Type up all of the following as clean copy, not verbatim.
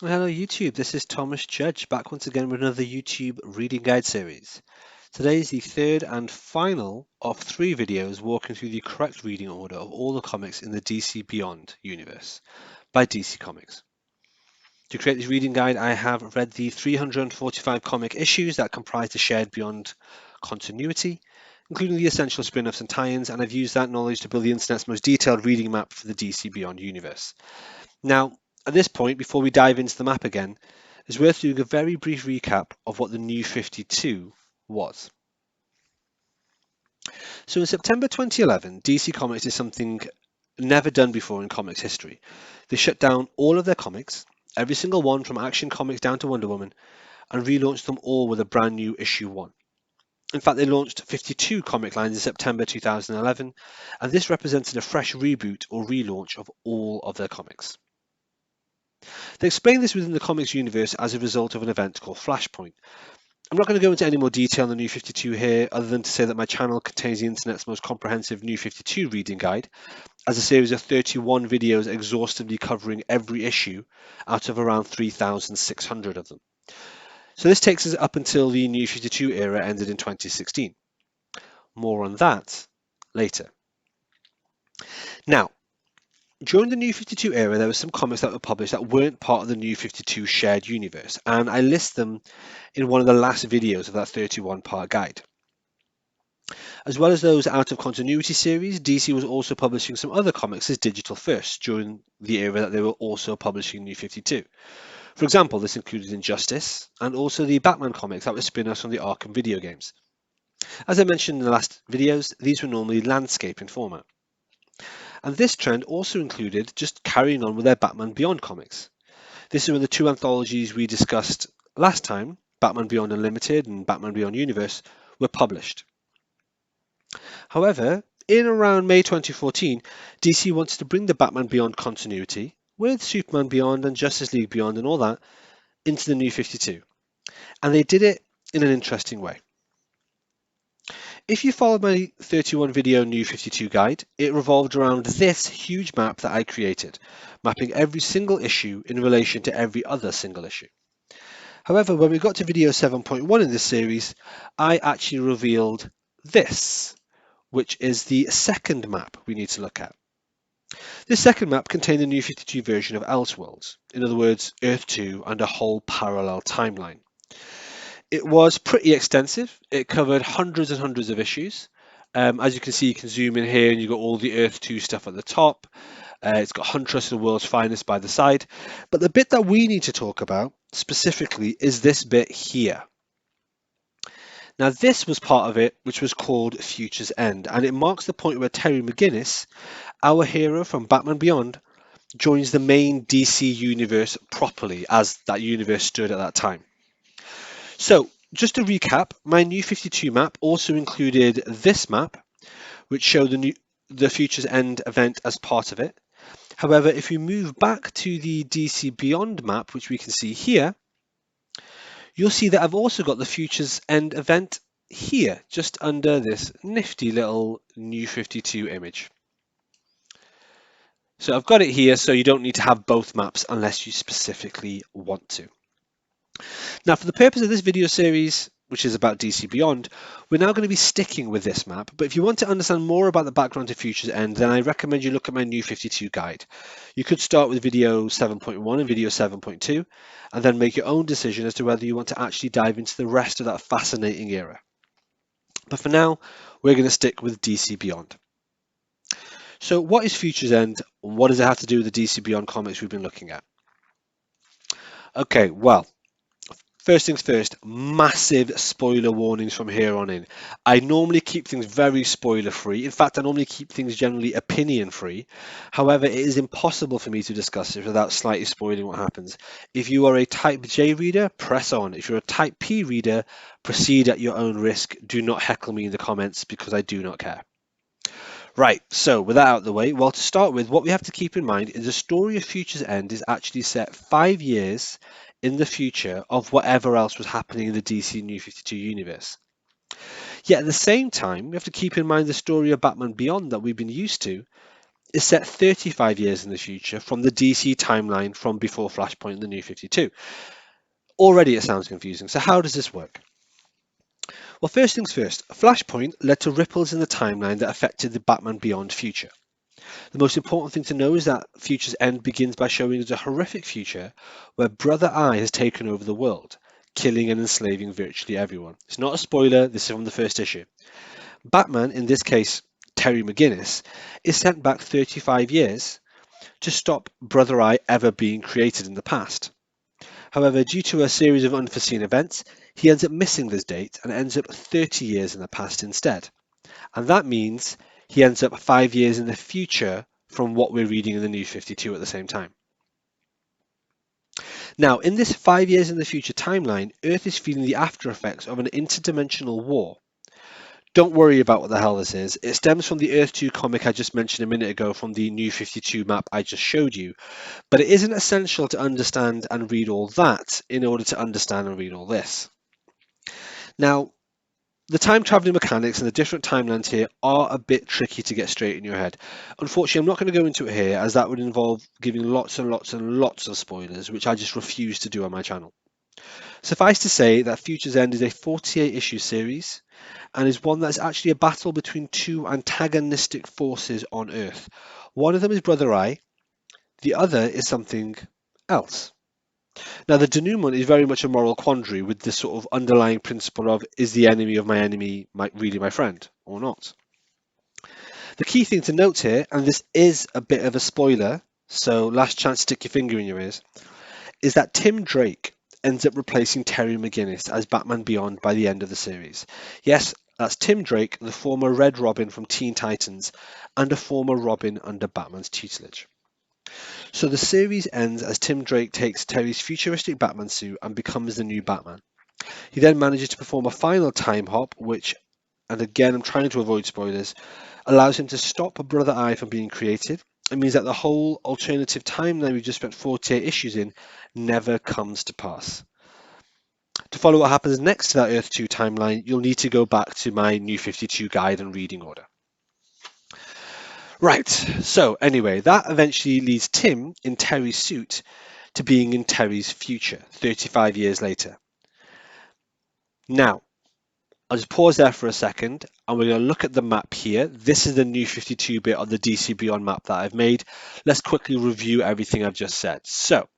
Hello YouTube, this is Thomas Judge back once again with another YouTube reading guide series. Today is the third and final of three videos walking through the correct reading order of all the comics in the DC Beyond universe by DC Comics. To create this reading guide, I have read the 345 comic issues that comprise the shared Beyond continuity, including the essential spin-offs and tie-ins, and I've used that knowledge to build the internet's most detailed reading map for the DC Beyond universe. Now, at this point, before we dive into the map again, it's worth doing a very brief recap of what the New 52 was. So in September 2011, DC Comics did something never done before in comics history. They shut down all of their comics, every single one from Action Comics down to Wonder Woman, and relaunched them all with a brand new issue 1. In fact, they launched 52 comic lines in September 2011, and this represented a fresh reboot or relaunch of all of their comics. They explain this within the comics universe as a result of an event called Flashpoint. I'm not going to go into any more detail on the New 52 here, other than to say that my channel contains the internet's most comprehensive New 52 reading guide, as a series of 31 videos exhaustively covering every issue out of around 3,600 of them. So this takes us up until the New 52 era ended in 2016. More on that later. Now, during the New 52 era, there were some comics that were published that weren't part of the New 52 shared universe, and I list them in one of the last videos of that 31-part guide. As well as those out of continuity series, DC was also publishing some other comics as digital first during the era that they were also publishing New 52. For example, this included Injustice and also the Batman comics that were spin-offs from the Arkham video games. As I mentioned in the last videos, these were normally landscape in format. And this trend also included just carrying on with their Batman Beyond comics. This is when the two anthologies we discussed last time, Batman Beyond Unlimited and Batman Beyond Universe, were published. However, in around May 2014, DC wanted to bring the Batman Beyond continuity, with Superman Beyond and Justice League Beyond and all that, into the New 52. And they did it in an interesting way. If you followed my 31 video New 52 guide, it revolved around this huge map that I created, mapping every single issue in relation to every other single issue. However, when we got to video 7.1 in this series, I actually revealed this, which is the second map we need to look at. This second map contained the New 52 version of Elseworlds, in other words, Earth 2 and a whole parallel timeline. It was pretty extensive. It covered hundreds and hundreds of issues. As you can see, you can zoom in here and you've got all the Earth 2 stuff at the top. It's got Huntress and the World's Finest by the side. But the bit that we need to talk about specifically is this bit here. Now, this was part of it, which was called Future's End, and it marks the point where Terry McGinnis, our hero from Batman Beyond, joins the main DC universe properly, as that universe stood at that time. So, just to recap, my New 52 map also included this map, which showed the Future's End event as part of it. However, if we move back to the DC Beyond map, which we can see here, you'll see that I've also got the Future's End event here, just under this nifty little New 52 image. So I've got it here, so you don't need to have both maps unless you specifically want to. Now, for the purpose of this video series, which is about DC Beyond, we're now going to be sticking with this map. But if you want to understand more about the background to Future's End, then I recommend you look at my New 52 guide. You could start with video 7.1 and video 7.2, and then make your own decision as to whether you want to actually dive into the rest of that fascinating era. But for now, we're going to stick with DC Beyond. So what is Future's End? What does it have to do with the DC Beyond comics we've been looking at? Okay, well, first things first, massive spoiler warnings from here on in. I normally keep things very spoiler free. In fact, I normally keep things generally opinion free. However, it is impossible for me to discuss it without slightly spoiling what happens. If you are a Type J reader, press on. If you're a Type P reader, proceed at your own risk. Do not heckle me in the comments because I do not care. Right, so with that out of the way, well, to start with, what we have to keep in mind is the story of Future's End is actually set 5 years in the future of whatever else was happening in the DC New 52 universe. Yet at the same time, we have to keep in mind the story of Batman Beyond that we've been used to is set 35 years in the future from the DC timeline from before Flashpoint and the New 52. Already it sounds confusing, so how does this work? Well, first things first, Flashpoint led to ripples in the timeline that affected the Batman Beyond future. The most important thing to know is that Future's End begins by showing us a horrific future where Brother Eye has taken over the world, killing and enslaving virtually everyone. It's not a spoiler, this is from the first issue. Batman, in this case Terry McGinnis, is sent back 35 years to stop Brother Eye ever being created in the past. However, due to a series of unforeseen events, he ends up missing this date and ends up 30 years in the past instead. And that means he ends up 5 years in the future from what we're reading in the New 52 at the same time. Now, in this 5 years in the future timeline, Earth is feeling the after effects of an interdimensional war. Don't worry about what the hell this is. It stems from the Earth 2 comic I just mentioned a minute ago from the New 52 map I just showed you, but it isn't essential to understand and read all that in order to understand and read all this. Now, the time traveling mechanics and the different timelines here are a bit tricky to get straight in your head. Unfortunately, I'm not going to go into it here as that would involve giving lots and lots and lots of spoilers, which I just refuse to do on my channel. Suffice to say that Future's End is a 48 issue series and is one that's actually a battle between two antagonistic forces on Earth. One of them is Brother Eye, the other is something else. Now, the denouement is very much a moral quandary with this sort of underlying principle of, is the enemy of my enemy really my friend or not? The key thing to note here, and this is a bit of a spoiler, so last chance to stick your finger in your ears, is that Tim Drake ends up replacing Terry McGinnis as Batman Beyond by the end of the series. Yes, that's Tim Drake, the former Red Robin from Teen Titans, and a former Robin under Batman's tutelage. So the series ends as Tim Drake takes Terry's futuristic Batman suit and becomes the new Batman. He then manages to perform a final time hop, which, and again I'm trying to avoid spoilers, allows him to stop Brother Eye from being created. It means that the whole alternative timeline we just spent 48 issues in never comes to pass. To follow what happens next to that Earth 2 timeline, you'll need to go back to my New 52 guide and reading order. Right, so anyway, that eventually leads Tim in Terry's suit to being in Terry's future, 35 years later. Now, I'll just pause there for a second and we're going to look at the map here. This is the New 52 bit of the DC Beyond map that I've made. Let's quickly review everything I've just said. So,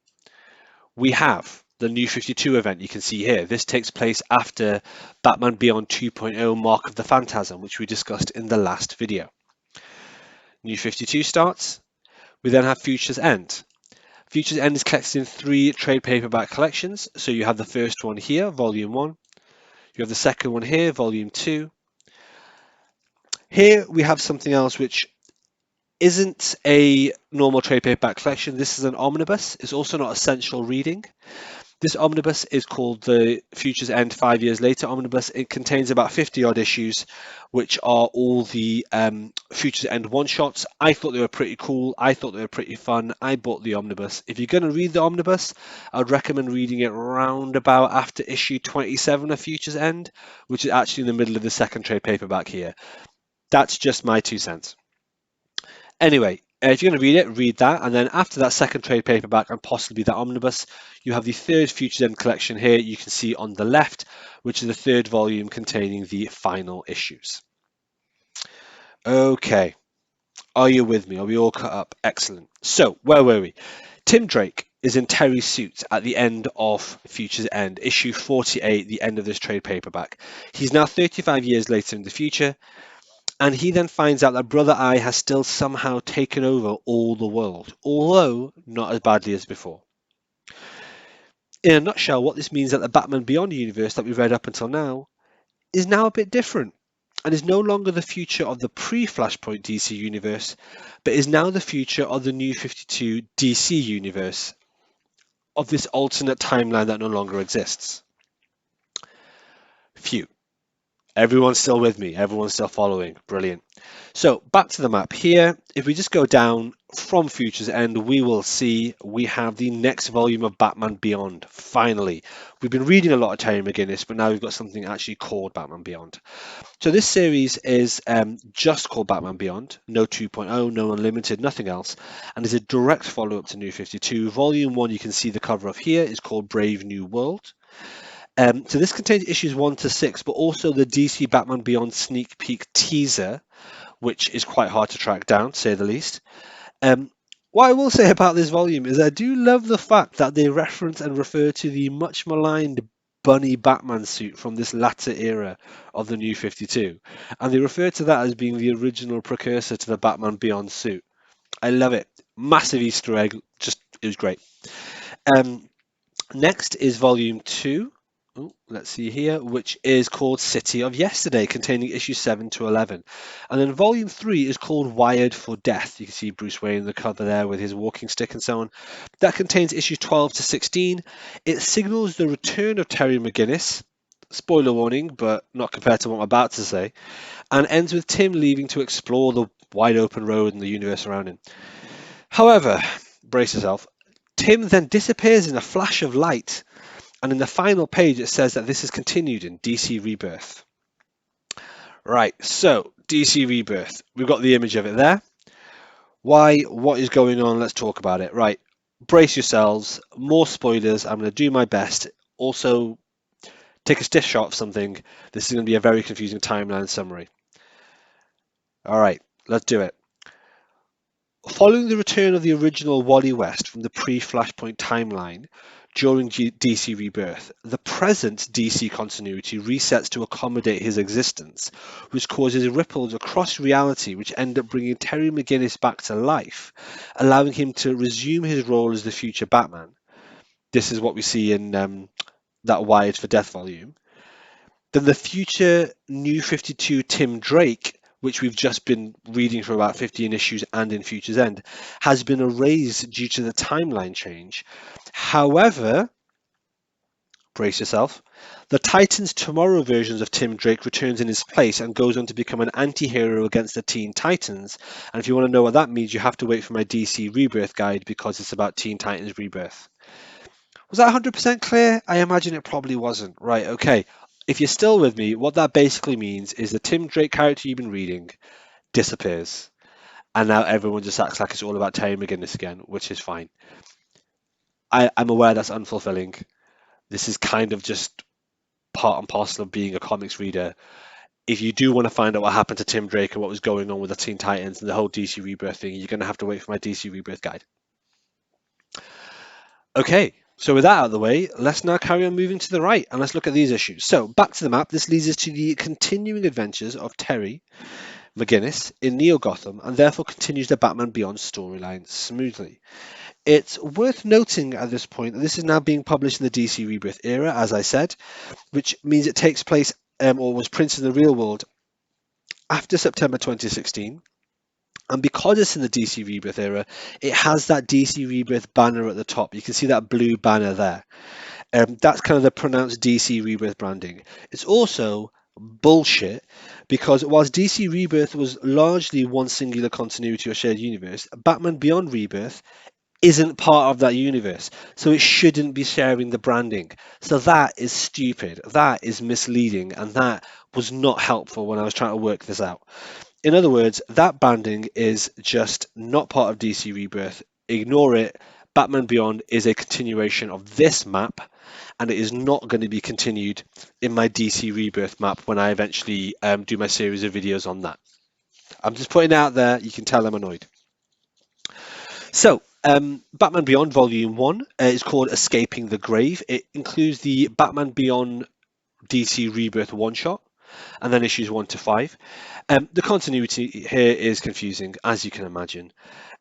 we have the New 52 event you can see here. This takes place after Batman Beyond 2.0 Mark of the Phantasm, which we discussed in the last video. New 52 starts. We then have Future's End. Future's End is collected in 3 trade paperback collections. So you have the first one here, Volume 1. You have the second one here, Volume 2. Here we have something else which isn't a normal trade paperback collection. This is an omnibus. It's also not essential reading. This omnibus is called the Future's End 5 Years Later omnibus. It contains about 50 odd issues, which are all the Future's End one-shots. I thought they were pretty cool. I thought they were pretty fun. I bought the omnibus. If you're going to read the omnibus, I would recommend reading it round about after issue 27 of Future's End, which is actually in the middle of the second trade paperback here. That's just my 2 cents. Anyway, if you're going to read it, read that. And then after that second trade paperback and possibly that omnibus, you have the third Future's End collection here. You can see on the left, which is the third volume containing the final issues. Okay. Are you with me? Are we all cut up? Excellent. So, where were we? Tim Drake is in Terry's suit at the end of Future's End, issue 48, the end of this trade paperback. He's now 35 years later in the future. And he then finds out that Brother Eye has still somehow taken over all the world, although not as badly as before. In a nutshell, what this means is that the Batman Beyond universe that we've read up until now is now a bit different and is no longer the future of the pre-Flashpoint DC universe, but is now the future of the New 52 DC universe, of this alternate timeline that no longer exists. Phew. Everyone's still with me. Everyone's still following. Brilliant. So back to the map here. If we just go down from Future's End, we will see we have the next volume of Batman Beyond. Finally, we've been reading a lot of Terry McGinnis, but now we've got something actually called Batman Beyond. So this series is just called Batman Beyond, no 2.0, no Unlimited, nothing else, and is a direct follow-up to New 52. Volume 1, you can see the cover of here, is called Brave New World. So this contains issues 1 to 6, but also the DC Batman Beyond sneak peek teaser, which is quite hard to track down, to say the least. What I will say about this volume is I do love the fact that they reference and refer to the much maligned bunny Batman suit from this latter era of the New 52, and they refer to that as being the original precursor to the Batman Beyond suit. I love it. Massive Easter egg. Just, it was great. Um, Next is volume 2. Oh, let's see here, which is called City of Yesterday, containing issues 7 to 11. And then volume 3 is called Wired for Death. You can see Bruce Wayne in the cover there with his walking stick and so on. That contains issues 12 to 16. It signals the return of Terry McGinnis. Spoiler warning, but not compared to what I'm about to say. And ends with Tim leaving to explore the wide open road and the universe around him. However, brace yourself, Tim then disappears in a flash of light, and in the final page it says that this is continued in DC Rebirth. Right, so DC Rebirth, we've got the image of it there. Why? What is going on? Let's talk about it. Right, brace yourselves, more spoilers, I'm going to do my best. Also, take a stiff shot of something. This is going to be a very confusing timeline summary. Alright, let's do it. Following the return of the original Wally West from the pre-Flashpoint timeline during DC Rebirth, the present DC continuity resets to accommodate his existence, which causes ripples across reality which end up bringing Terry McGinnis back to life, allowing him to resume his role as the future Batman. This is what we see in that Wired for Death volume. Then the future New 52 Tim Drake, which we've just been reading for about 15 issues and in Future's End, has been erased due to the timeline change. However, brace yourself, the Titans Tomorrow versions of Tim Drake returns in his place and goes on to become an anti-hero against the Teen Titans. And if you want to know what that means, you have to wait for my DC Rebirth guide because it's about Teen Titans Rebirth. Was that 100% clear? I imagine it probably wasn't. Right, okay. If you're still with me, what that basically means is the Tim Drake character you've been reading disappears. And now everyone just acts like it's all about Terry McGinnis again, which is fine. I'm aware that's unfulfilling. This is kind of just part and parcel of being a comics reader. If you do want to find out what happened to Tim Drake and what was going on with the Teen Titans and the whole DC Rebirth thing, you're going to have to wait for my DC Rebirth guide. Okay, so with that out of the way, let's now carry on moving to the right and let's look at these issues. So back to the map, this leads us to the continuing adventures of Terry McGinnis in Neo Gotham and therefore continues the Batman Beyond storyline smoothly. It's worth noting at this point that this is now being published in the DC Rebirth era, as I said, which means it takes place or was printed in the real world after September 2016. And because it's in the DC Rebirth era, it has that DC Rebirth banner at the top. You can see that blue banner there. That's kind of the pronounced DC Rebirth branding. It's also bullshit because whilst DC Rebirth was largely one singular continuity or shared universe, Batman Beyond Rebirth isn't part of that universe. So it shouldn't be sharing the branding. So that is stupid. That is misleading. And that was not helpful when I was trying to work this out. In other words, that banding is just not part of DC Rebirth. Ignore it. Batman Beyond is a continuation of this map, and it is not going to be continued in my DC Rebirth map when I eventually do my series of videos on that. I'm just putting it out there. You can tell I'm annoyed. So, Batman Beyond Volume 1 is called Escaping the Grave. It includes the Batman Beyond DC Rebirth one-shot, and then issues 1 to 5. The continuity here is confusing, as you can imagine.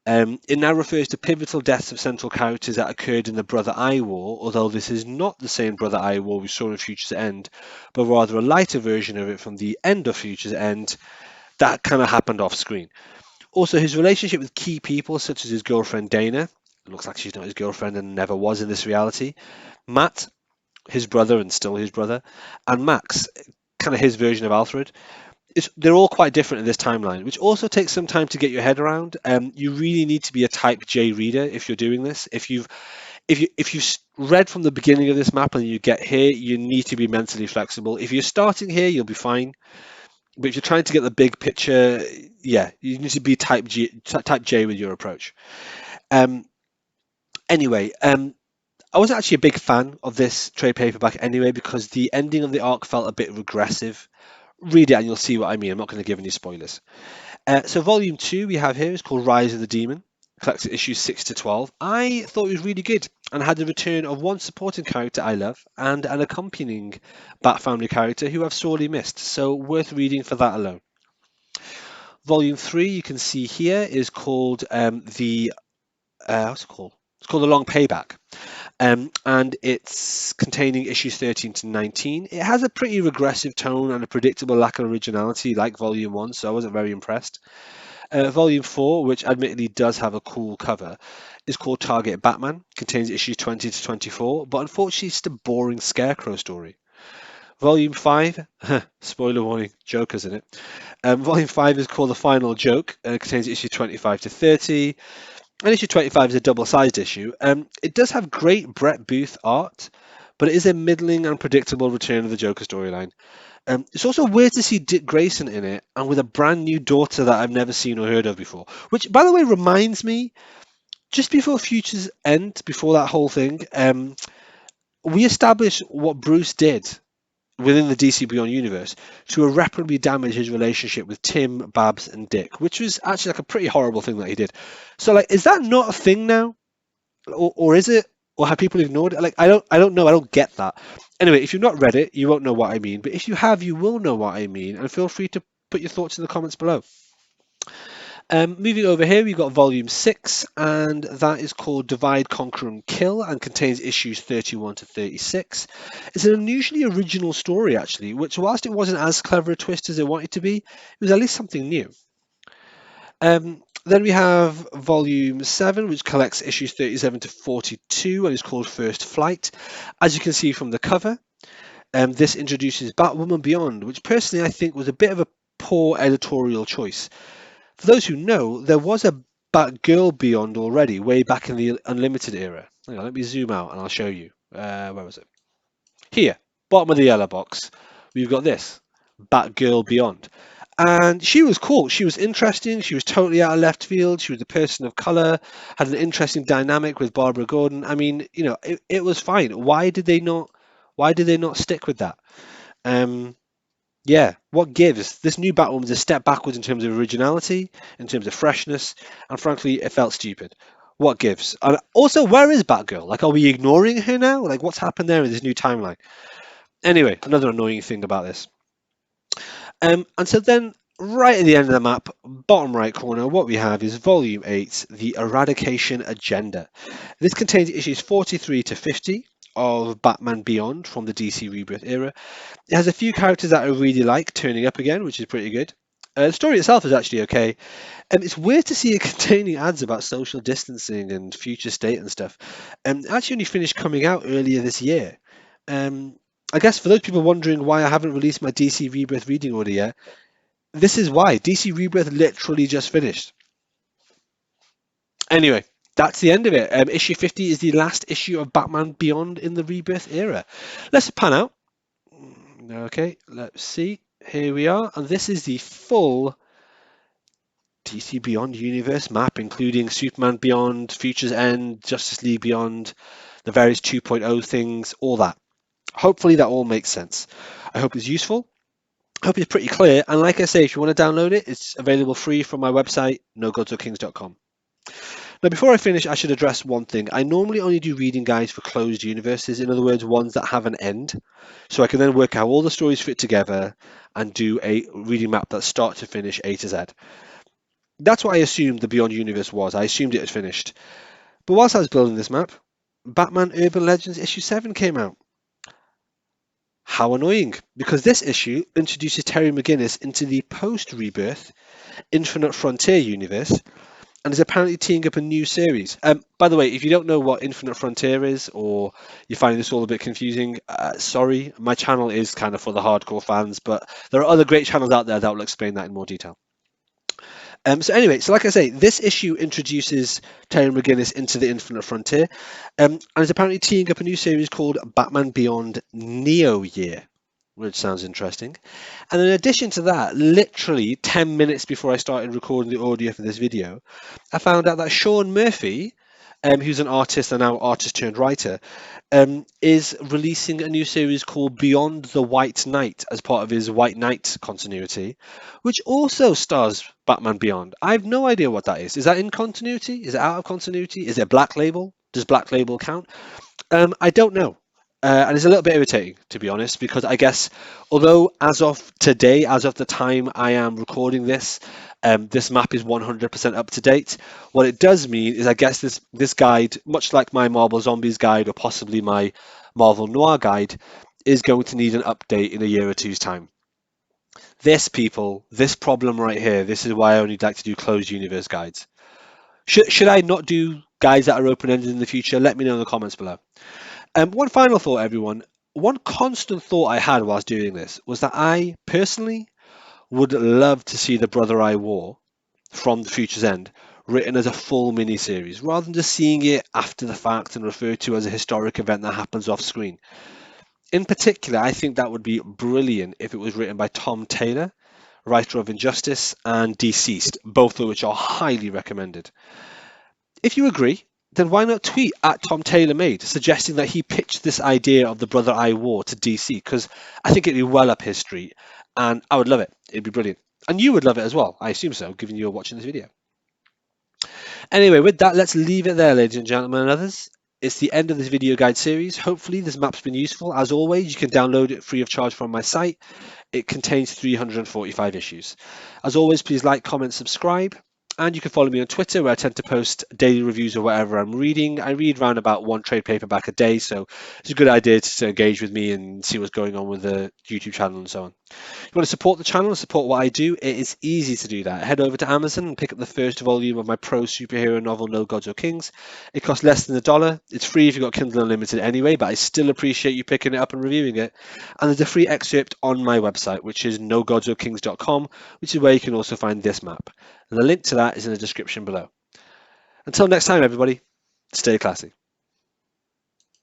It now refers to pivotal deaths of central characters that occurred in the Brother Eye War, although this is not the same Brother Eye War we saw in Future's End, but rather a lighter version of it from the end of Future's End that kind of happened off screen. Also, his relationship with key people, such as his girlfriend Dana, it looks like she's not his girlfriend and never was in this reality, Matt, his brother and still his brother, and Max kind of his version of Alfred. They're all quite different in this timeline, which also takes some time to get your head around. You really need to be a Type J reader if you're doing this. If you've read from the beginning of this map and you get here, you need to be mentally flexible. If you're starting here, you'll be fine. But if you're trying to get the big picture, yeah, you need to be Type J with your approach. Um, anyway, I wasn't actually a big fan of this trade paperback anyway because the ending of the arc felt a bit regressive. Read it and you'll see what I mean. I'm not going to give any spoilers. So volume 2 we have here is called Rise of the Demon. Collects issues 6 to 12. I thought it was really good and had the return of one supporting character I love and an accompanying Bat Family character who I've sorely missed. So worth reading for that alone. Volume 3 you can see here is called what's it called? It's called The Long Payback. And it's containing issues 13 to 19. It has a pretty regressive tone and a predictable lack of originality like Volume 1, so I wasn't very impressed. Volume 4, which admittedly does have a cool cover, is called Target Batman, contains issues 20 to 24, but unfortunately it's just a boring Scarecrow story. Volume 5, spoiler warning, Joker's in it. Volume 5 is called The Final Joke, contains issues 25 to 30. And issue 25 is a double-sized issue. It does have great Brett Booth art, but it is a middling and predictable return of the Joker storyline. It's also weird to see Dick Grayson in it, and with a brand new daughter that I've never seen or heard of before. Which, by the way, reminds me, just before Future's End, before that whole thing, we established what Bruce did within the DC Beyond universe to irreparably damage his relationship with Tim, Babs, and Dick, which was actually like a pretty horrible thing that he did. So, like, is that not a thing now, or is it, or have people ignored it? Like, I don't know. I don't get that. Anyway, if you've not read it, you won't know what I mean. But if you have, you will know what I mean, and feel free to put your thoughts in the comments below. Moving over here, we've got volume 6, and that is called Divide, Conquer, and Kill, and contains issues 31 to 36. It's an unusually original story, actually, which, whilst it wasn't as clever a twist as it wanted to be, it was at least something new. Then we have volume 7, which collects issues 37 to 42, and is called First Flight. As you can see from the cover, this introduces Batwoman Beyond, which personally I think was a bit of a poor editorial choice. For those who know, there was a Batgirl Beyond already, way back in the Unlimited era. Hang on, let me zoom out and I'll show you. Where was it? Here, bottom of the yellow box, we've got this, Batgirl Beyond. And she was cool. She was interesting. She was totally out of left field. She was a person of color, had an interesting dynamic with Barbara Gordon. I mean, it was fine. Why did they not stick with that? Yeah, what gives? This new Batwoman is a step backwards in terms of originality, in terms of freshness, and frankly, it felt stupid. What gives? And also, where is Batgirl? Like, are we ignoring her now? Like, what's happened there in this new timeline? Anyway, another annoying thing about this. And so then, right at the end of the map, bottom right corner, what we have is Volume 8, The Eradication Agenda. This contains issues 43 to 50 of Batman Beyond from the DC Rebirth era. It has a few characters that I really like turning up again, which is pretty good. The story itself is actually okay. It's weird to see it containing ads about social distancing and future state and stuff. It actually only finished coming out earlier this year. I guess for those people wondering why I haven't released my DC Rebirth reading order yet, this is why. DC Rebirth literally just finished. Anyway, that's the end of it. Issue 50 is the last issue of Batman Beyond in the Rebirth era. Let's pan out. Okay, let's see. Here we are, and this is the full DC Beyond universe map, including Superman Beyond, Future's End, Justice League Beyond, the various 2.0 things, all that. Hopefully that all makes sense. I hope it's useful. I hope it's pretty clear. And like I say, if you want to download it, it's available free from my website, nogodsokings.com. Now, before I finish, I should address one thing. I normally only do reading guides for closed universes, in other words, ones that have an end. So I can then work out how all the stories fit together and do a reading map that's start to finish, A to Z. That's what I assumed the Beyond universe was. I assumed it was finished. But whilst I was building this map, Batman Urban Legends issue 7 came out. How annoying, because this issue introduces Terry McGinnis into the post-Rebirth Infinite Frontier universe, and is apparently teeing up a new series. By the way, if you don't know what Infinite Frontier is, or you find this all a bit confusing, sorry, my channel is kind of for the hardcore fans, but there are other great channels out there that will explain that in more detail. So anyway, so like I say, this issue introduces Terry McGinnis into the Infinite Frontier, and is apparently teeing up a new series called Batman Beyond Neo Year, which sounds interesting. And in addition to that, literally 10 minutes before I started recording the audio for this video, I found out that Sean Murphy, who's an artist and now artist turned writer, is releasing a new series called Beyond the White Knight as part of his White Knight continuity, which also stars Batman Beyond. I have no idea what that is. Is that in continuity? Is it out of continuity? Is it Black Label? Does Black Label count? I don't know. And it's a little bit irritating, to be honest, because I guess, although as of today, as of the time I am recording this, this map is 100% up to date. What it does mean is, I guess this guide, much like my Marvel Zombies guide or possibly my Marvel Noir guide, is going to need an update in a year or two's time. This, people, this problem right here, this is why I only like to do closed universe guides. Should I not do guides that are open-ended in the future? Let me know in the comments below. One final thought, everyone. One constant thought I had whilst doing this was that I personally would love to see the Brother I War from the Future's End written as a full mini-series, rather than just seeing it after the fact and referred to as a historic event that happens off screen. In particular, I think that would be brilliant if it was written by Tom Taylor, writer of Injustice and Deceased, both of which are highly recommended. If you agree, then why not tweet at Tom Taylor Made, suggesting that he pitched this idea of the Brother I War to DC, because I think it'd be well up his street, and I would love it. It'd be brilliant. And you would love it as well, I assume so, given you're watching this video. Anyway, with that, let's leave it there, ladies and gentlemen and others. It's the end of this video guide series. Hopefully this map's been useful. As always, you can download it free of charge from my site. It contains 345 issues. As always, please like, comment, subscribe. And you can follow me on Twitter, where I tend to post daily reviews of whatever I'm reading. I read around about one trade paperback a day, so it's a good idea to engage with me and see what's going on with the YouTube channel and so on. If you want to support the channel and support what I do, it is easy to do that. Head over to Amazon and pick up the first volume of my pro superhero novel, No Gods or Kings. It costs less than $1. It's free if you've got Kindle Unlimited anyway, but I still appreciate you picking it up and reviewing it. And there's a free excerpt on my website, which is nogodsorkings.com, which is where you can also find this map. And the link to that is in the description below. Until next time, everybody, stay classy.